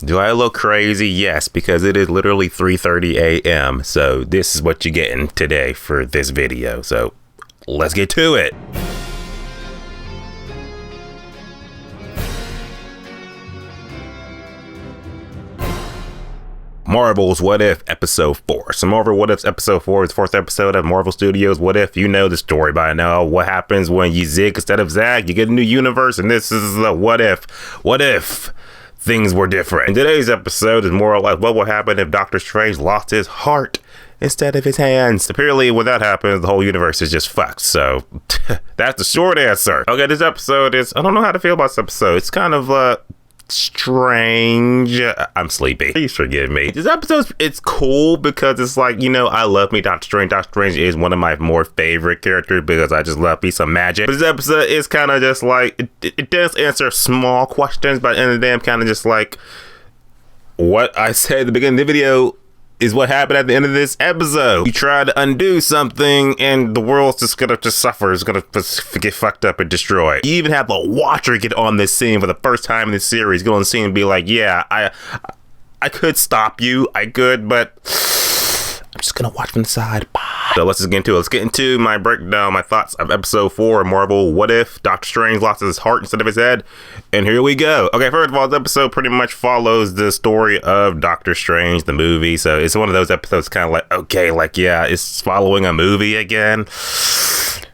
Do I look crazy? Yes, because it is literally 3:30 a.m. So this is what you're getting today for this video. So let's get to it. Marvel's What If Episode 4. So Marvel What If's Episode 4 is the fourth episode of Marvel Studios' What If. You know the story by now. What happens when you zig instead of zag? You get a new universe, and this is the What If. What if things were different? And today's episode is more or less what would happen if Doctor Strange lost his heart instead of his hands. Apparently, when that happens, the whole universe is just fucked. So that's the short answer. Okay, this episode is, I don't know how to feel about this episode. It's kind of strange. I'm sleepy. Please forgive me. This episode, it's cool because it's like, you know, I love me Doctor Strange. Doctor Strange is one of my more favorite characters because I just love me some magic. But this episode is kind of just like, it does answer small questions, but at the end of the day, I'm kind of just like, what I said at the beginning of the video is what happened at the end of this episode. You try to undo something and the world's just gonna suffer. It's gonna get fucked up and destroyed. You even have the Watcher get on this scene for the first time in this series, go on the scene and be like, yeah, I could stop you, I could, but I'm just gonna watch from the side. Bye. So let's just get into it. Let's get into my breakdown, my thoughts of episode 4 of Marvel What If Doctor Strange lost his heart instead of his head. And here we go. Okay, first of all, this episode pretty much follows the story of Doctor Strange, the movie. So it's one of those episodes kind of like, okay, like, yeah, it's following a movie again.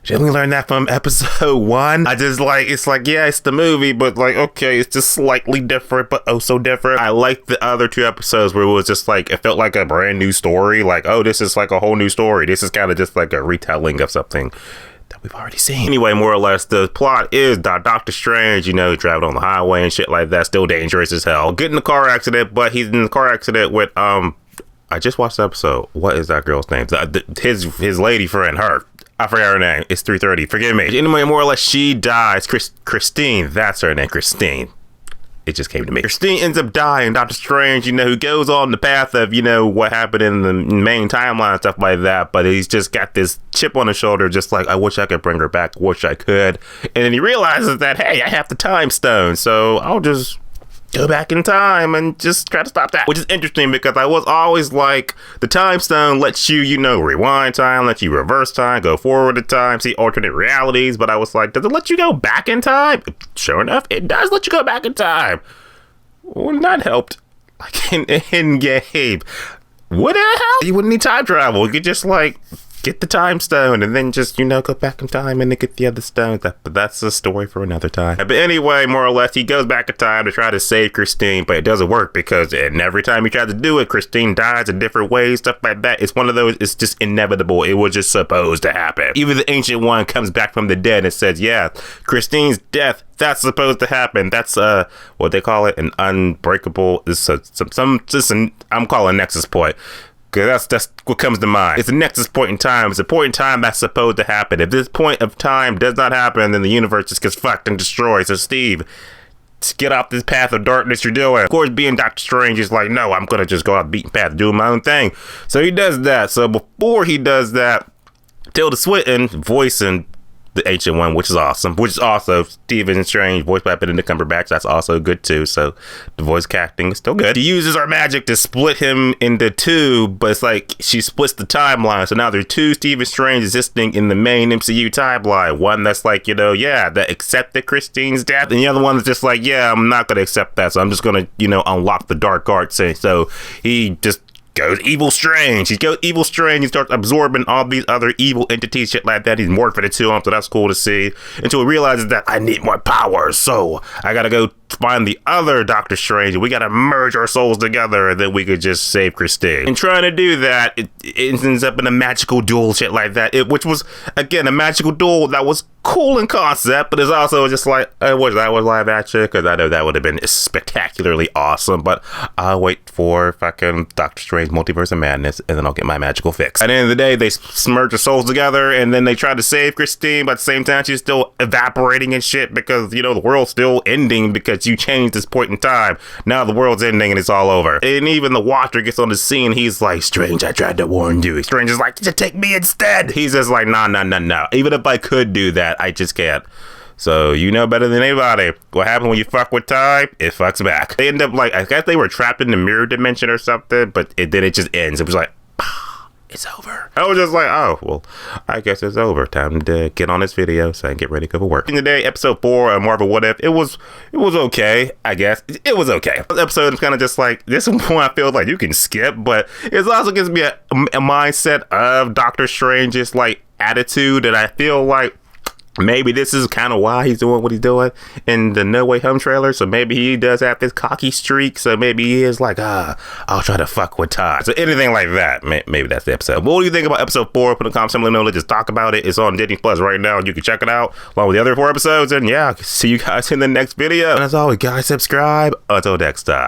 Didn't we learn that from episode 1? I just like, it's like, yeah, it's the movie, but like, okay, it's just slightly different, but oh so different. I liked the other 2 episodes where it was just like, it felt like a brand new story. Like, oh, this is like a whole new story. This is kind of just like a retelling of something that we've already seen. Anyway, more or less, the plot is that Doctor Strange, you know, traveled on the highway and shit like that, still dangerous as hell. Get in a car accident, but he's in the car accident with, I just watched the episode. What is that girl's name? His lady friend, her. I forgot her name. It's 3:30. Forgive me. Anyway, more or less, she dies. Christine. That's her name. Christine. It just came to me. Christine ends up dying. Doctor Strange, you know, who goes on the path of, you know, what happened in the main timeline and stuff like that. But he's just got this chip on his shoulder, just like, I wish I could bring her back. Wish I could. And then he realizes that, hey, I have the time stone. So I'll just go back in time and just try to stop that. Which is interesting because I was always like, the time stone lets you, you know, rewind time, lets you reverse time, go forward in time, see alternate realities. But I was like, does it let you go back in time? Sure enough, it does let you go back in time. Wouldn't that helped? Like in game. Would it help? You wouldn't need time travel. You could just like get the time stone and then just, you know, go back in time and then get the other stones. But that's a story for another time. But anyway, more or less, he goes back in time to try to save Christine, but it doesn't work because every time he tries to do it, Christine dies in different ways, stuff like that. It's one of those, it's just inevitable. It was just supposed to happen. Even the Ancient One comes back from the dead and says, yeah, Christine's death, that's supposed to happen. That's what they call it, an unbreakable, I'm calling nexus point. Because that's what comes to mind. It's a nexus point in time. It's a point in time that's supposed to happen. If this point of time does not happen, then the universe just gets fucked and destroyed. So Steve, just get off this path of darkness you're doing. Of course, being Doctor Strange is like, no, I'm going to just go out the beaten path, doing my own thing. So he does that. So before he does that, Tilda Swinton voicing the Ancient One, which is awesome, which is also Stephen Strange, voiced by Benedict Cumberbatch. That's also good too. So the voice casting is still good. She uses her magic to split him into 2, but it's like she splits the timeline. So now there are 2 Stephen Strange existing in the main MCU timeline. One that's like, you know, yeah, that accepted Christine's death, and the other one is just like, yeah, I'm not gonna accept that. So I'm just gonna, you know, unlock the dark arts. So he just goes evil strange. He goes evil strange. He starts absorbing all these other evil entities, shit like that. He's morphing it to him, so that's cool to see. Until he realizes that I need more power, so I gotta go find the other Doctor Strange. We gotta merge our souls together, and then we could just save Christine. And trying to do that, it ends up in a magical duel, shit like that. Which was, again, a magical duel that was cool in concept, but it's also just like, I wish that was live action, because I know that would have been spectacularly awesome. But I'll wait for fucking Doctor Strange Multiverse of Madness, and then I'll get my magical fix. At the end of the day, they merge their souls together, and then they try to save Christine, but at the same time, she's still evaporating and shit, because, you know, the world's still ending because you changed this point in time. Now the world's ending and it's all over. And even the Watcher gets on the scene. He's like, Strange, I tried to warn you. Strange is like, just take me instead. He's just like, no. Even if I could do that, I just can't. So you know better than anybody. What happens when you fuck with time? It fucks back. They end up like, I guess they were trapped in the mirror dimension or something, but then it just ends. It was like, it's over. I was just like, oh, well, I guess it's over. Time to get on this video so I can get ready to go for work. Today, episode 4 of Marvel What If, it was okay, I guess. It was okay. This episode is kind of just like, this one I feel like you can skip, but it also gives me a mindset of Doctor Strange's like attitude that I feel like maybe this is kind of why he's doing what he's doing in the No Way Home trailer. So maybe he does have this cocky streak. So maybe he is like, I'll try to fuck with Todd. So anything like that, maybe that's the episode. What do you think about episode 4? Put in the comments, let me know. Let's just talk about it. It's on Disney Plus right now. You can check it out along with the other 4 episodes. And yeah, see you guys in the next video. And as always, guys, subscribe. Until next time.